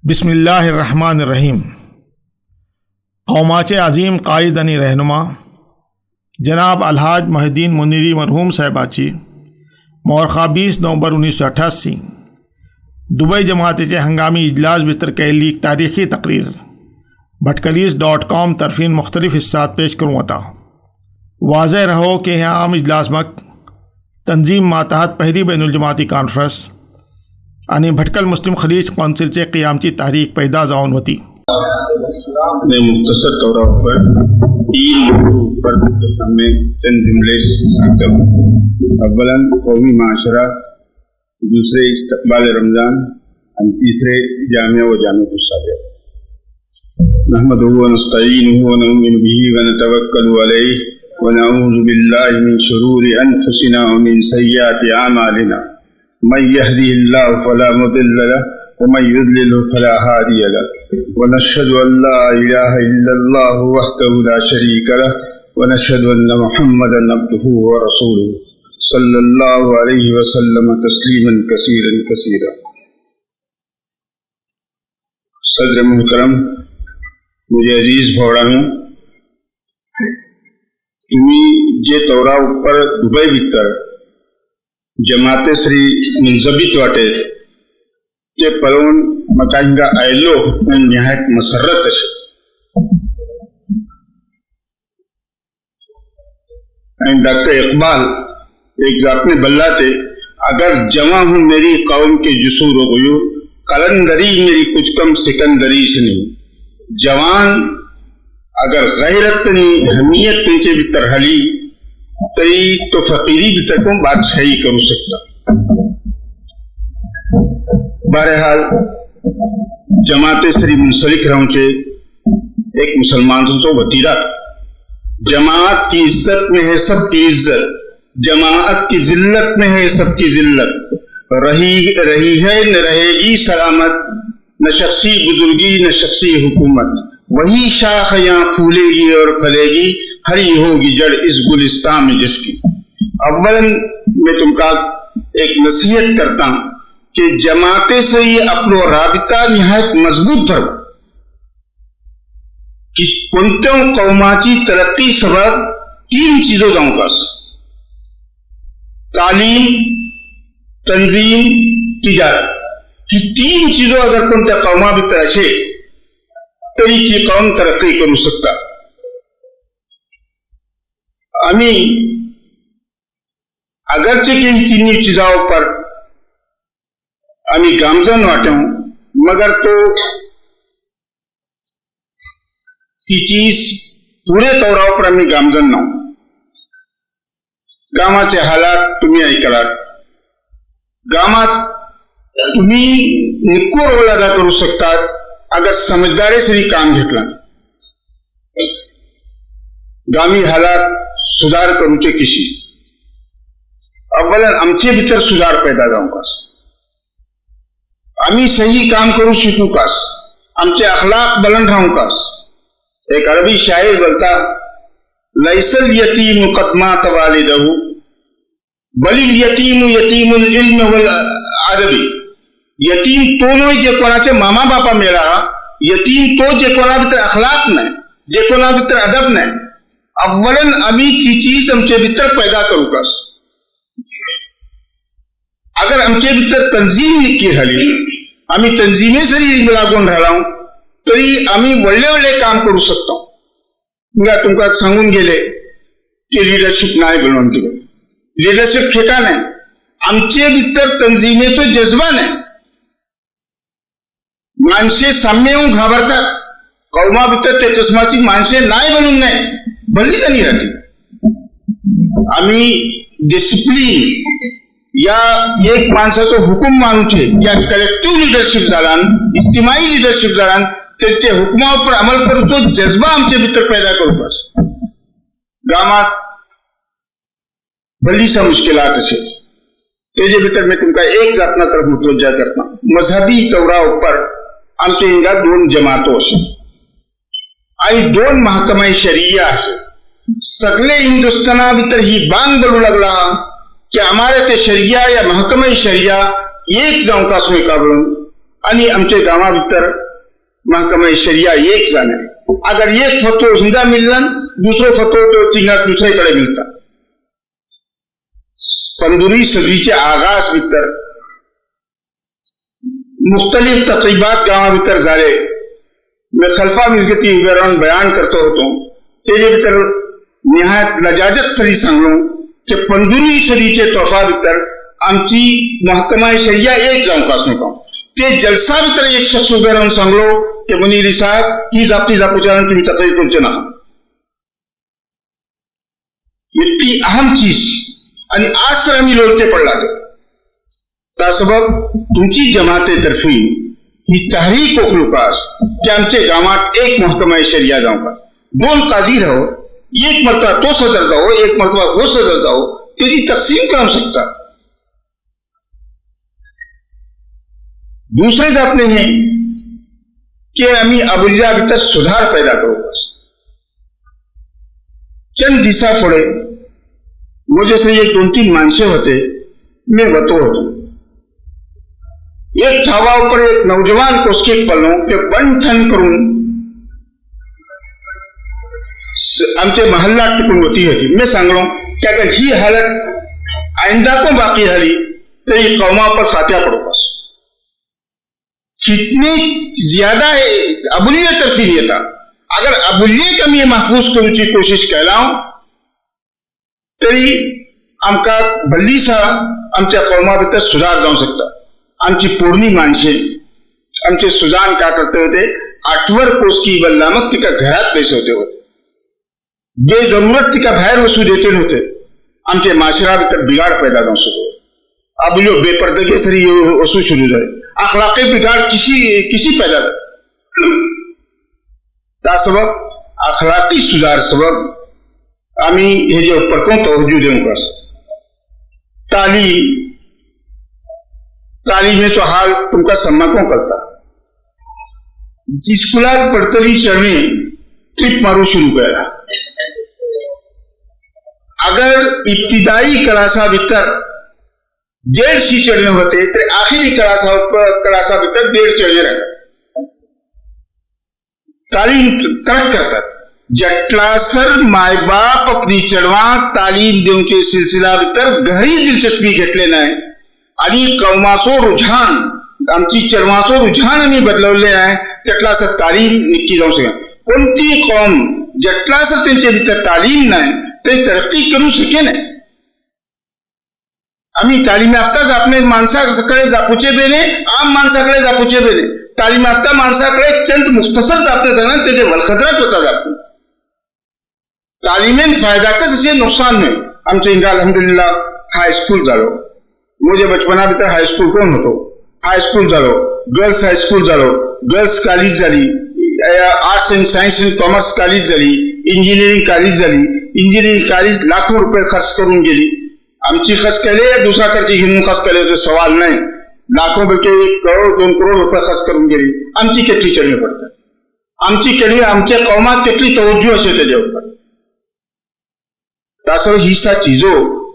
बिस्मिल्लाहिर्रहमानिर्रहीम। कौमाचे अज़ीम कायदनी रहनुमा जनाब अलहाज मोहिद्दीन मुनीरी मरहूम साहबाची मौरखा 20 नवंबर 1988 दुबई जमात हंगामी इजलास बितर कैली तारीख़ी तकरीर भटकलीस.com तरफीन मुख्तलिफ हिस्सात पेश करूँ था। वाज़ह रहो कि यहाँ आम इजलास मक तंजीम मातहत पहली बैनुल जमाती कॉन्फ्रेंस यानी भटकल मुस्लिम खलीज कौंसिल से क़याम की तहरीक पैदा ज़ौन होती। मैं मुख्तसर तौर पर 3 लोगों पर के सामने चंद जुमले रखता हूँ। अव्वलन कौमी माशरा, दूसरे इस्तक़बाल रमज़ान और तीसरे जामिया व जामिअतुस सालिहा। नहमदुहु व नस्तईनुहु व नु'मिनु बिही व नतवक्कलु अलैहि व नऊज़ु बिल्लाहि मिन शुरूरि अनफुसिना व मिन सय्यिआति अमालिना। मन यहदिहिल्लाहु फला मुदिल्ल लहु व मन युद्लिलहु फला हादिय लहु व नशहदु अल्ला इलाहा इल्लल्लाहु वहदहु ला शरीका लहु व नशहदु अन्न मुहम्मदन अब्दुहु व रसूलुहु सल्लल्लाहु अलैहि वसल्लम तस्लीमन कसीरन कसीरा। सदर मुहतरम, मुझे अजीज भोवडानो, तुम्ही जे तौरा ऊपर दुबई भीतर जमाते श्री मुंजबित वाटे ते परोन मकाइंगा आयलो निहायत मसरत डॉक्टर इकबाल एक जात में बल्लाते अगर जमा हूं मेरी कौम के जुसूर हो गयो कलंदरी मेरी कुछ कम सिकंदरी से नहीं। जवान अगर गैरत हमीयत तुझे भीतर हली तरी तो फकीरी भीतर को बादशाही करू सकता। बहरहाल जमाते श्री मुंसलिक रहूं एक मुसलमान तो वतीरा। जमात की इज्जत में है सबकी इज्जत, जमात की जिल्लत में है सबकी जिल्लत। रही है न रहेगी सलामत, न शख्सी बुजुर्गी न शख्सी हुकूमत। वही शाख यहाँ फूलेगी और फलेगी, हरी होगी जड़ इस गुलिस्तान में जिसकी। अव्वलन मैं तुमका एक नसीहत करता हूं कि जमाते से ये अपनो राबिता निहायत मजबूत करो। इस कुंतों कौमाची तरक्की सबब 3 चीजों जाऊंगा: तालीम, तंजीम, तिजारत। कि 3 चीजों अगर कुंते कौमा भी तरशे तरी की कौम तरक्की करू सकता। आम्ही अगरचे काही 3 चीजाओं पर आम्ही गामजन वाटे मगर तो ती चीज पूरे तौरावर पर आम्ही गामजन ना। गामाचे हालात तुम्ही ऐकलात। गामात तुम्ही निको रोल अदा करू शकतात अगर समझदारी से काम घेतला। गामी हालात सुधार करूचे किशी अव्वलन आमचे भीतर सुधार पैदा जाऊकास, आम्ही सही काम करू शिकूकास, आमचे अखलाक बुलंद राहूकास। एक अरबी शायर बोलता, लैसल यतीम कदमा तवालिदहु बलिल यतीम यतीमुल इल्म वल अदबी। यतीम तो नहीं जे कोणाचे मामा बापा मेला, यतीम तो जे कोणा भीतर अखलाक नाही, जे कोणा भीतर अदब नाही। अव्वलन आम्ही ती चीज आमचे भीतर पैदा करूकास। अगर आमचे भीतर तंजीम निकी झाली, आम्ही तंजीमेसरी लागून राहिलो तरी आम्ही वळले काम करू शकतो। मी तुमका सांगून गेले की लीडरशिप नाही बनवून दिलं। लीडरशिप ठेका नाही, आमचे भीतर तंजीमेचो जज्बा नाही। माणसे साम्य घाबरतात, कौमा भीतर त्या चष्माची माणसे नाही बनून नाही भल्ली का नाही राहते। आम्ही डिसिप्लिन या एक माणसाचा हुकूम मानूचे या कलेक्टिव्ह लीडरशिप झाला, इज्तिमाई लीडरशिप झाला, त्यांच्या हुकुमावर अमल करूचो जज्बा आमच्या भीतर पैदा करू। गामात भलीसा मुश्किलात असे त्याच्या भीतर मी तुमका एक जातना तरफ मुतवज्जा करता। मजहबी तौरा ऊपर आमच्या हिंगा 2 जमातो असे आणि 2 महकमा शरिया असे। सगळे हिंदुस्ताना भीतर ही बांग बोलू लागला कि हमारे ते शरिया या महकमा शरिया एक जाऊं का सोय का आणि आमचे गांवा भितर महकमा शरिया एक जाने अगर एक फतो हिंगा मिलन दूसरो फतो तो तिंगा दूसरे कड़े मिलता 15वीं सदी के आगाज भितर मुख्तलिफ तकरीबात गांवा भितर झाले मैं खल्फा मिलकती विवरण बयान करतो होतो तेजे भितर निहायत लजाजत सरी सांगलो कि 15वीं सदीचे तोहफा भितर आमची महकमा शरिया एक जाऊन पास नको ते जलसा भितर एक शख्स उभे राहून सांगलो कि मुनीरी साहब ही जापती जापूच्या तुम्ही तक्रार करूचे ना इतकी अहम चीज आणि आज तर आम्ही लोळते पडला त्या सबब तुमची जमातेतर्फी ही तहरीक ओखलुकास की आमचे गावात एक महकमा शरिया जाऊं का 2 काजी रहो एक मरतबा तो सदर जाओ एक मरतबा वो सदर जाओ तेजी तकसीम का हो सकता दूसरे जापने हैं कि आम्ही अबुल्या भीतर सुधार पैदा करू बस चंद दिसा पुढे मुझे से एक 2-3 माणसे होते मैं बतो होतो एक ठावा ऊपर एक नौजवान कोसकेक पडलो ते बंठन करून आमचे महल्ला टिकून होती मैं सांगलो कि अगर ही हालत आइंदा को बाकी रही तो ये कौमा पर फातिहा पड़ो बस कितनी ज्यादा अबुलिया तरफी नहीं था अगर अबुलिये कमी महफूज करूची कोशिश केलां तरी आमका भल्लीसा आमच्या कौमा भितर सुधार जाऊ शकता आमची पोरणी माणसे आमचे सुजान का करते होते 8वर कोसकी बल्ला मग तिका घरात पैसे होते बेजरूरत तिका बाहेर वसू देते नव्हते आमचे माशरा भितर बिगाड़ पैदा जाऊ शकतो अबुलियो बेपर्दगी सरी वसू शुरू झाले अखलाकी बिगाड़ किसी पैदा त्या सबब अखलाकी सुधार सबब आम्ही हे जे परकों तवज्जो देऊ कस तालीमेचो हाल तुमका सम्माकों करता स्कूलात पडतली चढणे ट्रिप मारू शुरू केला अगर इब्तिदाई क्लासा भितर 150 चढ़ने होते तो आखिरी क्लासा भितर 150 चढ़ने रहता तालीम तरक करतात जटलासर माय बाप अपनी चढवा तालीम देऊचे सिलसिला भितर घरी दिलचस्पी घेतले नाही आणि कौमाचो रुझान आमची चढवाचो रुझान आम्ही बदलवले आहे त्यातलासर तालीम निक्की जाऊ शकेल कोणती कौम जटलासर त्यांच्या भितर तालीम नाही ते तरक्की करू शके नाही आम्ही तालीम याफ्ता आपले माणसाकडे जापूचे बेने आम माणसाकडे जापूचे बेने तालीम याफ्ता माणसाकडे चंद मुख्तसर जापने जाणार त्याचे वलखदराच होता जापने तालीमेन फायदा कस असे नुकसान नाही आमच्या इंगा अल्हम्दुलिल्लाह हायस्कूल झालो मुझे बचपना भितर हायस्कूल कोण होतो हायस्कूल झालो गर्ल्स हायस्कूल झालो गर्ल्स कॉलेज झाली arts and science and commerce college झाली इंजिनिअरिंग कॉलेज झाली इंजिनिअरिंग कॉलेज लाखो रुपये खर्च करून गेली आमची खर्च केले दुसरा कडची घेऊन खर्च केले तो सवाल नाही लाखों बल्कि 1 करोड 2 करोड रुपये खर्च करून गेली आमची कितली चढणी पडतात आमची केली आमच्या कौमात कितली तवज्जो असे त्याच्या ऊपर तसं हिस्सा चीजो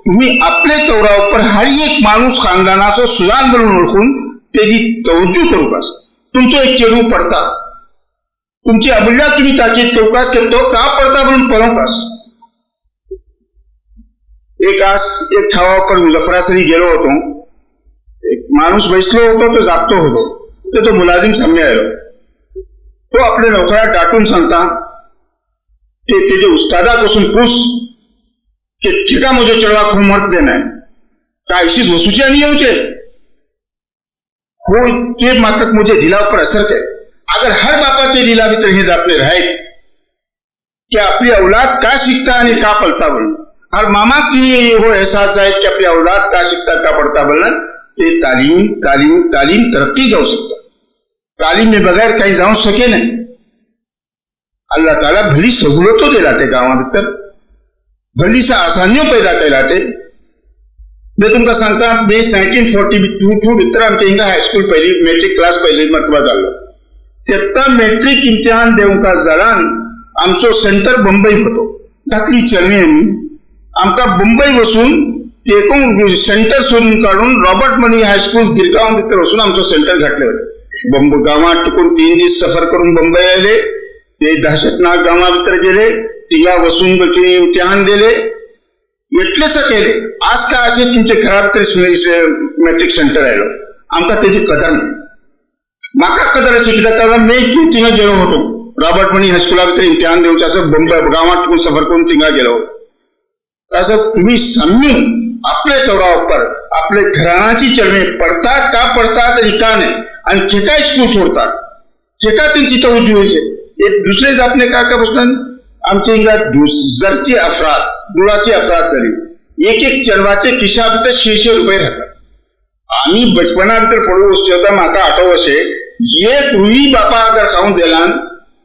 तुम्ही आपले तौरा ऊपर हर एक माणूस खानदानाचो सुजान म्हणून ओळखून त्याची तवज्जो करू पास तुमचो एक चेडू पडता तुमची अबुल्या तुम्ही ताकीद करू पास की तो का पडता म्हणून पळवकास एक ठावावर मुजफ्फरासरी गेलो होतो एक माणूस बसलो होतो तो जागतो होतो तो मुलाजिम सामने आलो तो आपले नोकऱ्या डाटून सांगता की त्याचे उस्तादापासून पूस की का मुझे चढ़वा खूब मर्द देना है का ऐसी वसूचे नहीं होचे हो ते मात्र मुझे दिला पर असर करे अगर हर बापाचे दिला भी तरह आपले रहे कि अपनी औलाद का शिकता आणि का पलता बोलणं हर मामा की वो एहसास है कि अपनी औलाद का शिकता का पढ़ता बोलणं ते तालीम तरक्की जाऊ सकता तालीम में बगैर कहीं जाऊ सके नहीं अल्लाह ताला भली सहूलतो दिला ते गावा भीतर भलीसा आसानियों पैदा केला ते मैं तुमका सांगता 1942 भितर आमच्या हिंगा हायस्कूल पहिली मेट्रिक क्लास पहिली मरतबा जालो तेत्ता मेट्रिक इम्तिहान देवका जालान आमचो सेंटर मुंबई होतो धाकली चरणी आमका मुंबई वसून ते सेंटर सोडून काढून रॉबर्ट मनी हायस्कूल गिरगाव भितर वसून आमचो सेंटर घातले होते गावात टिकून 3 दीस सफर करून बंबई आले. ते दहशतनाक गावा भितर गेले. तिघा वसून बचून इम्तिहान दिले. इतलेच केले. आज का असे तुमचे घरा भितर मॅट्रिक सेंटर आयलो. आमकां तेजी कदर ना. म्हाका कदर अशी कित्याक कारण मी तिंगा गेलो होतो. रॉबर्ट मनी हायस्कुला भितर इम्तिहान दिवचे असं बंबई गावात टिकून सफर करून तिंगा गेलो. असं तुम्ही समजून आपले तोरावर आपले घराण्याची चळवळ पडतात का पडतात आणि का नाही आणि खेकाय स्कूल सोडतात खेका त्यांची तवज्जो होईल. एक दुसरे जातले का प्रश्न आमच्या हिंगा जरची अफराद दुळाची अफराद झाली. एक चलवाचे खिशा भितर 600 रुपये राहतात. आम्ही बचपना भितर पडू होता. म्हाका आठव अशे एक रुई बापा अगर खाऊन दिलान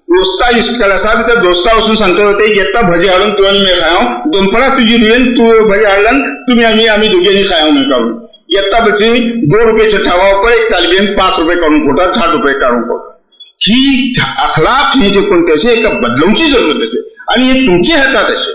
दोस्ता क्लासा भितर दोस्ता वचून सांगतो ते येता भजी हाडून तू आनी मी खायो. दनपरां तुजी रुयेन तू भजी हाडलान तुम्ही आम्ही दोघांनी खायो मी काढून येता बची 2 रुपयाच्या ठेवावर एक तालबीन 5 रुपये काढून पोटात 10 रुपये काढून पोटात. ही अखलाक हे जे कोणते असे एका बदलवची जरूरत आहे आणि हे तुमचे हातात असे